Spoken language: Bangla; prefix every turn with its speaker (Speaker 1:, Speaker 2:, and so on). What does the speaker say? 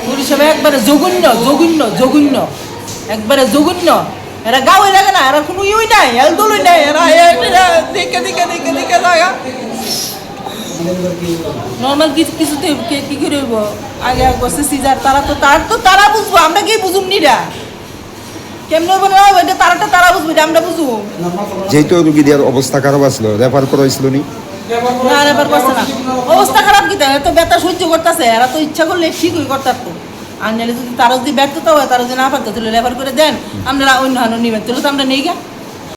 Speaker 1: পরিষেবা একবারে জঘন্য জঘন্য জঘন্য, একবারে জঘন্য। এরা গাওয়াই লাগে না, এরা কোনো ইউই নাই, এলদোলই নাই, এরা দেখে দেখে দেখে দেখে লাগা নর্মাল কিছুতে কি করে হইব। আগে বসে সিজার, তারা বুঝবো, আমরা কি বুঝুম নিরা কেমনে বলে ওইটা তারা বুঝবো, আমরা বুঝবো।
Speaker 2: যেহেতু রুগীদের অবস্থা খারাপ আসলো, রেফার করা হয়েছিল নি?
Speaker 1: না, রেফার করছে না। অবস্থা খারাপ কি, এত ব্যথা সহ্য করতেছে, এরা তো ইচ্ছা করলে ঠিকই করতে পারতো। আর নাহলে যদি তারা যদি ব্যর্থতা হয়, তারা যদি না পারতো তাহলে রেফার করে দেন, আমরা অন্য নিবেন, তাহলে তো আমরা নেই গা।